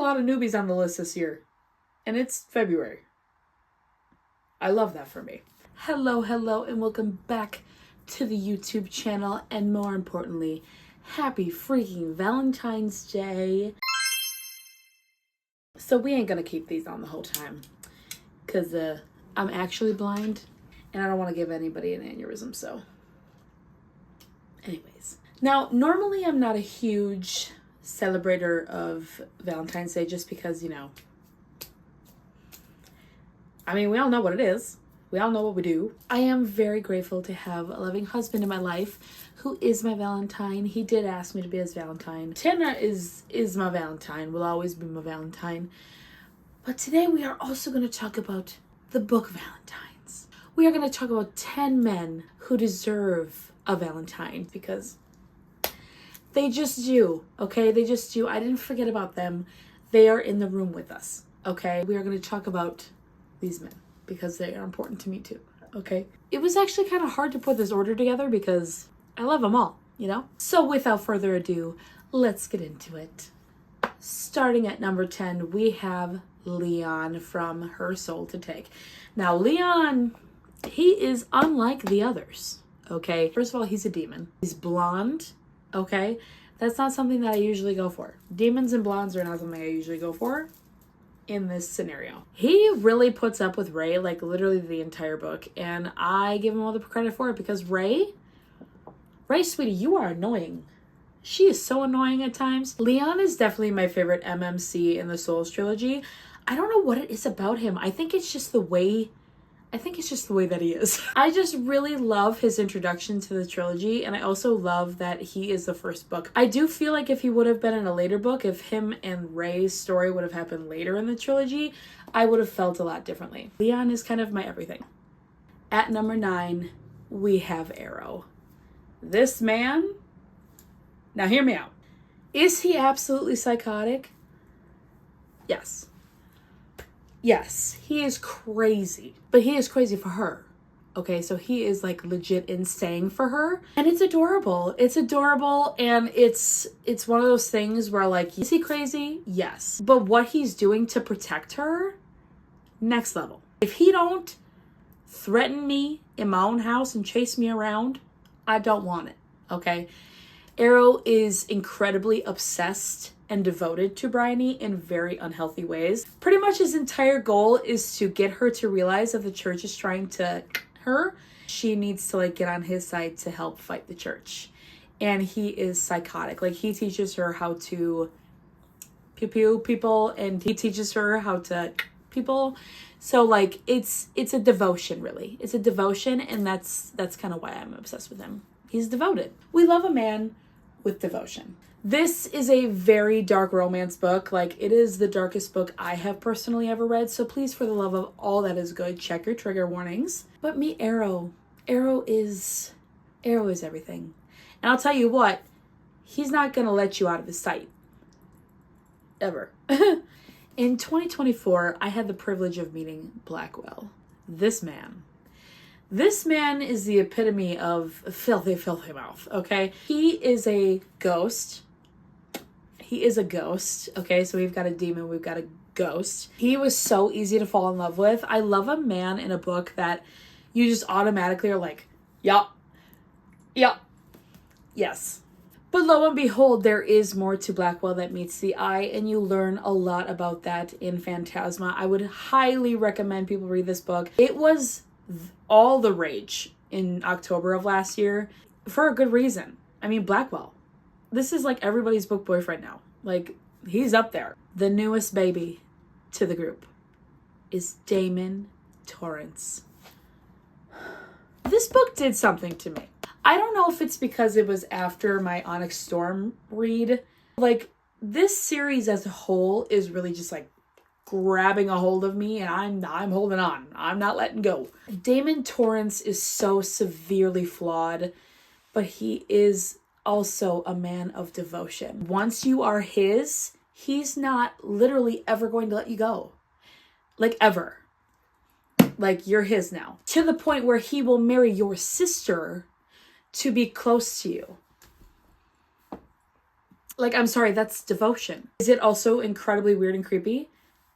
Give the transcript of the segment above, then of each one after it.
lot of newbies on the list this year. And it's February. I love that for me. Hello, and welcome back to the YouTube channel. And more importantly, happy freaking Valentine's Day. So we ain't gonna keep these on the whole time. Because I'm actually blind. And I don't want to give anybody an aneurysm, so. Anyways. Now, normally I'm not a huge celebrator of Valentine's Day just because, you know, I mean, we all know what it is. We all know what we do. I am very grateful to have a loving husband in my life who is my Valentine. He did ask me to be his Valentine. Tanner is my Valentine, will always be my Valentine. But today we are also going to talk about the book Valentines. We are going to talk about 10 men who deserve a Valentine because they just do, okay? They just do. I didn't forget about them. They are in the room with us, okay? We are going to talk about these men because they are important to me too, okay? It was actually kind of hard to put this order together because I love them all, you know? So without further ado, let's get into it. Starting at number 10, we have Leon from Her Soul to Take. Now, Leon, he is unlike the others, okay? First of all, he's a demon. He's blonde. Okay, that's not something that I usually go for. Demons and blondes are not something I usually go for in this scenario. He really puts up with Ray, like literally the entire book, and I give him all the credit for it because Ray, sweetie, you are annoying. She is so annoying at times. Leon is definitely my favorite MMC in the Souls trilogy. I don't know what it is about him. I think it's just the way that he is. I just really love his introduction to the trilogy, and I also love that he is the first book. I do feel like if he would have been in a later book, if him and Ray's story would have happened later in the trilogy, I would have felt a lot differently. Leon is kind of my everything. At number 9, we have Arrow. This man, now hear me out. Is he absolutely psychotic? Yes. Yes, he is crazy, but he is crazy for her. Okay, so he is like legit insane for her, and it's adorable. It's adorable, and it's one of those things where like, is he crazy? Yes, but what he's doing to protect her, next level. If he don't threaten me in my own house and chase me around, I don't want it. Okay, Arrow is incredibly obsessed and devoted to Bryony in very unhealthy ways. Pretty much his entire goal is to get her to realize that the church is trying to her. She needs to like get on his side to help fight the church. And he is psychotic. Like he teaches her how to pew people, and he teaches her how to people. So like it's a devotion, really. It's a devotion, and that's kind of why I'm obsessed with him. He's devoted. We love a man with devotion. This is a very dark romance book. Like, it is the darkest book I have personally ever read. So please, for the love of all that is good, check your trigger warnings. But meet Arrow. Arrow is everything. And I'll tell you what, he's not going to let you out of his sight. Ever. In 2024, I had the privilege of meeting Blackwell. This man is the epitome of filthy mouth, okay? He is a ghost. Okay? So we've got a demon, we've got a ghost. He was so easy to fall in love with. I love a man in a book that you just automatically are like, yup, yes. But lo and behold, there is more to Blackwell that meets the eye, and you learn a lot about that in Phantasma. I would highly recommend people read this book. It was all the rage in October of last year for a good reason. I mean, Blackwell. This is like everybody's book boyfriend now. Like, he's up there. The newest baby to the group is Damon Torrance. This book did something to me. I don't know if it's because it was after my Onyx Storm read. Like, this series as a whole is really just like grabbing a hold of me, and I'm holding on. I'm not letting go. Damon Torrance is so severely flawed, but he is also a man of devotion. Once you are his, he's not literally ever going to let you go. Like, ever. Like, you're his now. To the point where he will marry your sister to be close to you. Like, I'm sorry, that's devotion. Is it also incredibly weird and creepy?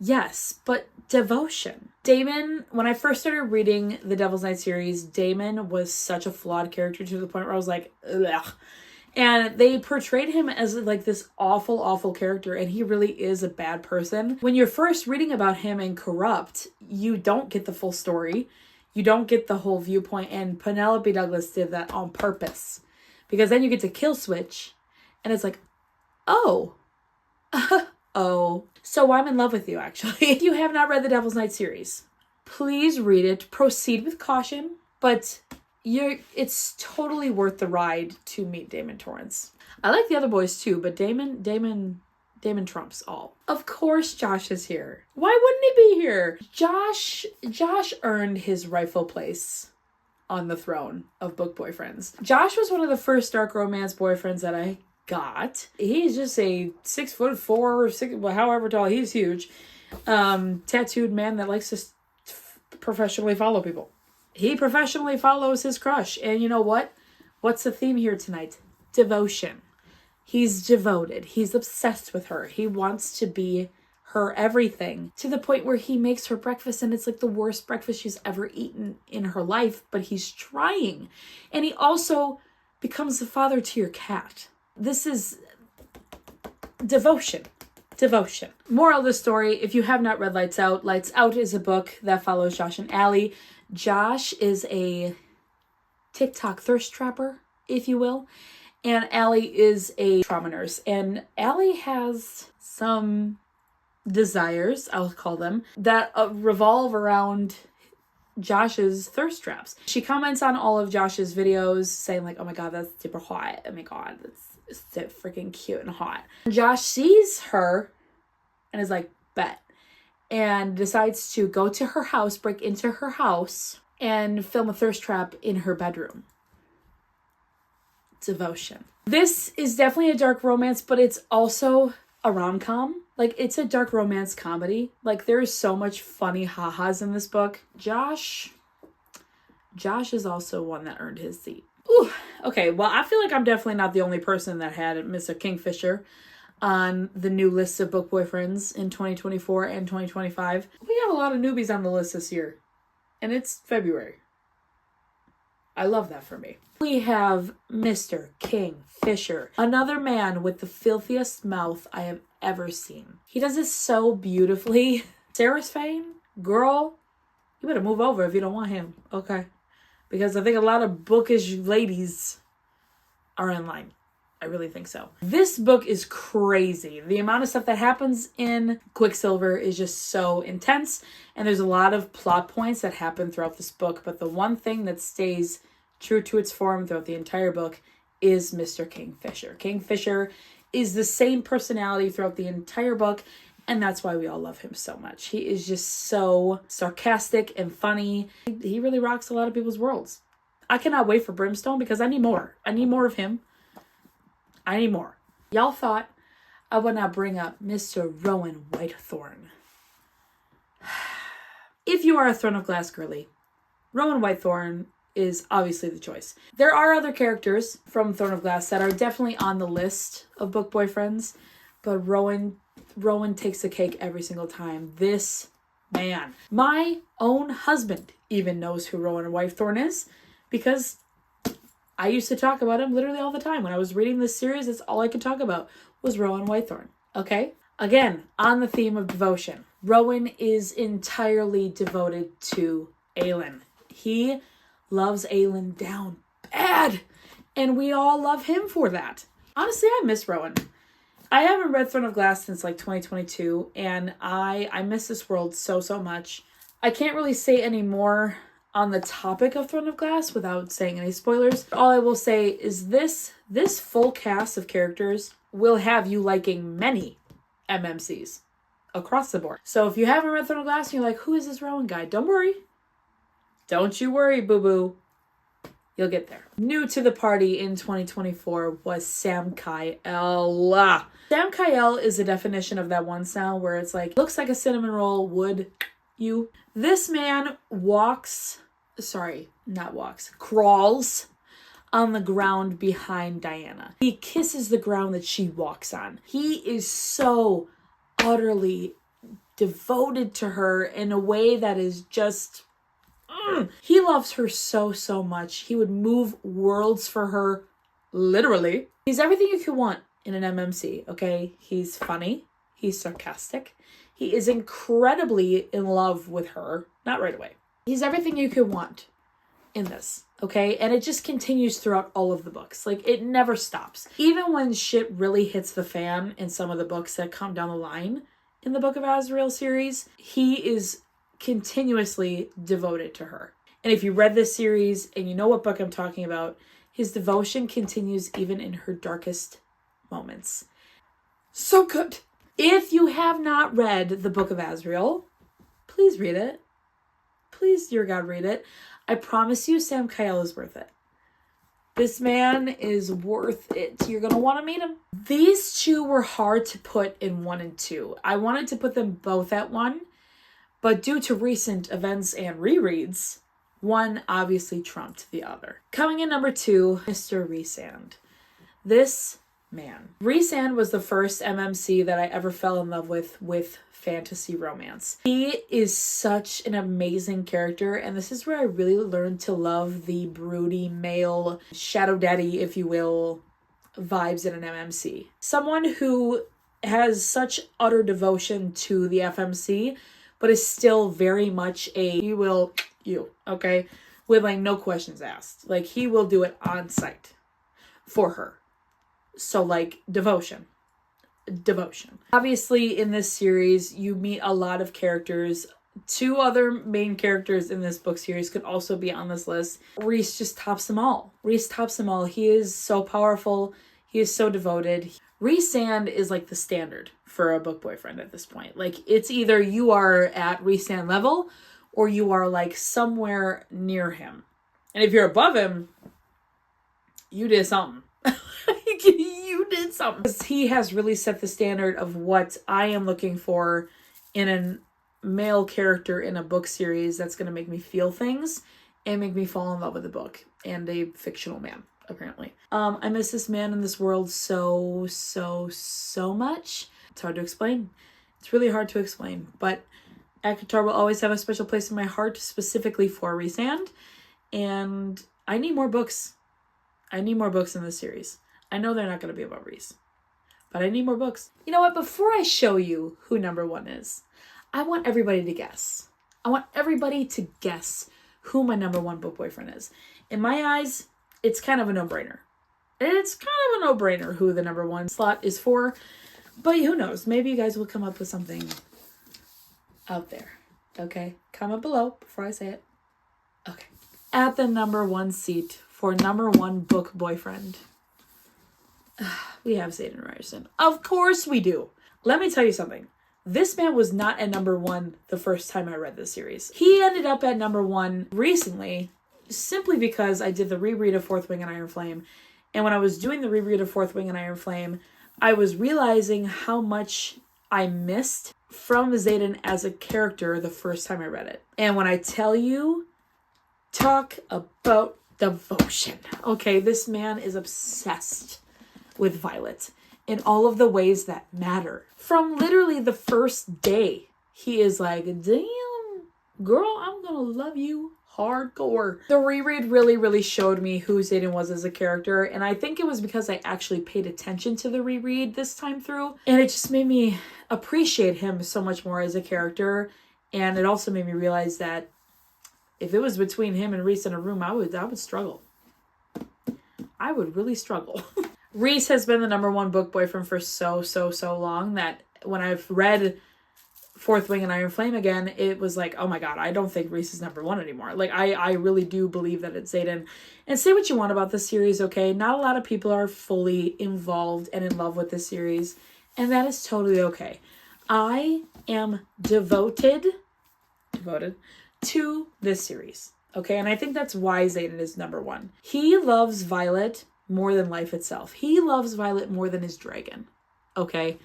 Yes, but devotion. Damon, when I first started reading the Devil's Night series, Damon was such a flawed character to the point where I was like, ugh. And they portrayed him as like this awful, awful character, and he really is a bad person. When you're first reading about him in Corrupt, you don't get the full story. You don't get the whole viewpoint, and Penelope Douglas did that on purpose. Because then you get to Kill Switch, and it's like, oh. Oh. So I'm in love with you, actually. If you have not read the Devil's Night series, please read it. Proceed with caution, but it's totally worth the ride to meet Damon Torrance. I like the other boys too, but Damon trumps all. Of course Josh is here. Why wouldn't he be here? Josh earned his rightful place on the throne of book boyfriends. Josh was one of the first dark romance boyfriends that I got. He's just a 6'4", however tall, he's huge. Tattooed man that likes to professionally follow people. He professionally follows his crush. And you know what? What's the theme here tonight? Devotion. He's devoted. He's obsessed with her. He wants to be her everything, to the point where he makes her breakfast and it's like the worst breakfast she's ever eaten in her life, but he's trying. And he also becomes the father to your cat. This is devotion. Devotion. Moral of the story, if you have not read Lights Out, Lights Out is a book that follows Josh and Allie. Josh is a TikTok thirst trapper, if you will, and Allie is a trauma nurse. And Allie has some desires, I'll call them, that revolve around Josh's thirst traps. She comments on all of Josh's videos saying like, oh my god, that's super hot. Oh my god, that's so freaking cute and hot. Josh sees her and is like, bet. And decides to go to her house, break into her house, and film a thirst trap in her bedroom. Devotion. This is definitely a dark romance, but it's also a rom-com. Like, it's a dark romance comedy. Like, there's so much funny ha-has in this book. Josh is also one that earned his seat. Ooh, okay, well, I feel like I'm definitely not the only person that had Mr. Kingfisher on the new list of book boyfriends in 2024 and 2025. We got a lot of newbies on the list this year, and it's February. I love that for me. We have Mr. Kingfisher, another man with the filthiest mouth I have ever seen. He does it so beautifully. Sarah's Fane, girl, you better move over if you don't want him, okay? Because I think a lot of bookish ladies are in line. I really think so. This book is crazy. The amount of stuff that happens in Quicksilver is just so intense. And there's a lot of plot points that happen throughout this book. But the one thing that stays true to its form throughout the entire book is Mr. Kingfisher. Kingfisher is the same personality throughout the entire book. And that's why we all love him so much. He is just so sarcastic and funny. He really rocks a lot of people's worlds. I cannot wait for Brimstone because I need more. I need more of him. I need more. Y'all thought I would not bring up Mr. Rowan Whitethorn. If you are a Throne of Glass girly, Rowan Whitethorn is obviously the choice. There are other characters from Throne of Glass that are definitely on the list of book boyfriends, but Rowan takes the cake every single time. This man. My own husband even knows who Rowan Whitethorn is because I used to talk about him literally all the time. When I was reading this series, that's all I could talk about was Rowan Whitethorn. Okay? Again, on the theme of devotion. Rowan is entirely devoted to Aelin. He loves Aelin down bad. And we all love him for that. Honestly, I miss Rowan. I haven't read Throne of Glass since like 2022. And I miss this world so, so much. I can't really say any more on the topic of Throne of Glass without saying any spoilers. All I will say is this full cast of characters will have you liking many MMCs across the board. So if you haven't read Throne of Glass and you're like, who is this Rowan guy? Don't worry. Don't you worry, boo-boo. You'll get there. New to the party in 2024 was Sam Kyle. Sam Kyle is a definition of that one sound where it's like, looks like a cinnamon roll, would you? This man crawls on the ground behind Diana. He kisses the ground that she walks on. He is so utterly devoted to her in a way that is just... He loves her so, so much. He would move worlds for her, literally. He's everything you could want in an MMC, okay? He's funny. He's sarcastic. He is incredibly in love with her. Not right away. He's everything you could want in this, okay? And it just continues throughout all of the books. Like, it never stops. Even when shit really hits the fan in some of the books that come down the line in the Book of Azrael series, he is continuously devoted to her. And if you read this series and you know what book I'm talking about, his devotion continues even in her darkest moments. So good. If you have not read the Book of Azrael, please read it. Please, dear God, read it. I promise you, Sam Kyle is worth it. This man is worth it. You're going to want to meet him. These two were hard to put in 1 and 2. I wanted to put them both at 1, but due to recent events and rereads, one obviously trumped the other. Coming in number 2, Mr. Rhysand. This man. Rhysand was the first MMC that I ever fell in love with fantasy romance. He is such an amazing character, and this is where I really learned to love the broody male shadow daddy, if you will, vibes in an MMC. Someone who has such utter devotion to the FMC, but is still very much you, okay? With like no questions asked. Like, he will do it on sight for her. So like, devotion. Obviously, in this series, you meet a lot of characters. 2 other main characters in this book series could also be on this list. Rhys just tops them all. He is so powerful. He is so devoted. Rhysand is like the standard for a book boyfriend at this point. Like, it's either you are at Rhysand level or you are like somewhere near him. And if you're above him, you did something. You did something. He has really set the standard of what I am looking for in a male character in a book series that's going to make me feel things and make me fall in love with the book and a fictional man, apparently. I miss this man in this world so much. It's hard to explain. It's really hard to explain, but ACOTAR will always have a special place in my heart, specifically for Rhysand, and I need more books. I need more books in this series. I know they're not going to be about Rhys, but I need more books. You know what? Before I show you who number 1 is, I want everybody to guess. I want everybody to guess who my number 1 book boyfriend is. In my eyes, it's kind of a no-brainer. It's kind of a no-brainer who the number 1 slot is for, but who knows? Maybe you guys will come up with something out there. Okay? Comment below before I say it. Okay. At the number 1 seat for number 1 book boyfriend, we have Xaden Ryerson. Of course we do. Let me tell you something. This man was not at number 1 the first time I read this series. He ended up at number 1 recently, simply because I did the reread of Fourth Wing and Iron Flame. And when I was doing the reread of Fourth Wing and Iron Flame, I was realizing how much I missed from Xaden as a character the first time I read it. And when I tell you, talk about devotion. Okay, this man is obsessed with Violet in all of the ways that matter. From literally the first day, he is like, damn, girl, I'm gonna love you hardcore. The reread really showed me who Xaden was as a character, and I think it was because I actually paid attention to the reread this time through, and it just made me appreciate him so much more as a character, and it also made me realize that if it was between him and Rhys in a room, I would struggle. I would really struggle. Rhys has been the number 1 book boyfriend for so long that when I've read Fourth Wing and Iron Flame again, it was like, oh my god, I don't think Rhys is number 1 anymore. Like, I really do believe that it's Xaden. And say what you want about this series, okay? Not a lot of people are fully involved and in love with this series, and that is totally okay. I am devoted to this series, okay? And I think that's why Xaden is number 1. He loves Violet more than life itself. He loves Violet more than his dragon, okay?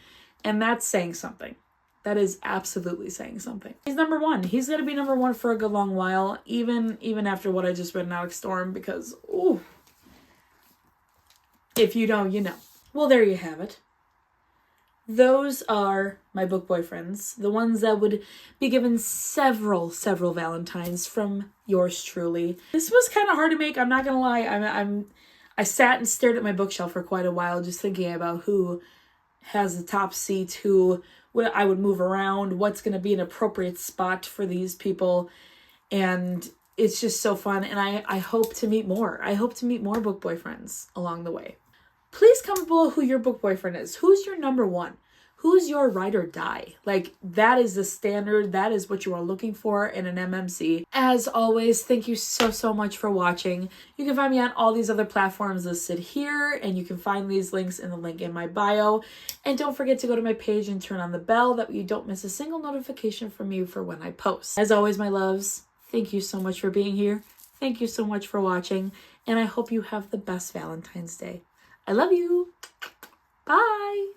And that's saying something. That is absolutely saying something. He's number 1. He's going to be number 1 for a good long while, even after what I just read in Alex Storm, because, ooh, If you don't, you know. Well, there you have it. Those are my book boyfriends, the ones that would be given several Valentines from yours truly. This was kind of hard to make, I'm not gonna lie. I sat and stared at my bookshelf for quite a while just thinking about who has the top seat, who I would move around, what's gonna be an appropriate spot for these people, and it's just so fun, and I hope to meet more. I hope to meet more book boyfriends along the way. Please comment below who your book boyfriend is. Who's your number one? Who's your ride or die? Like, that is the standard. That is what you are looking for in an MMC. As always, thank you so much for watching. You can find me on all these other platforms listed here, and you can find these links in the link in my bio. And don't forget to go to my page and turn on the bell, that way you don't miss a single notification from me for when I post. As always, my loves, thank you so much for being here. Thank you so much for watching, and I hope you have the best Valentine's Day. I love you. Bye.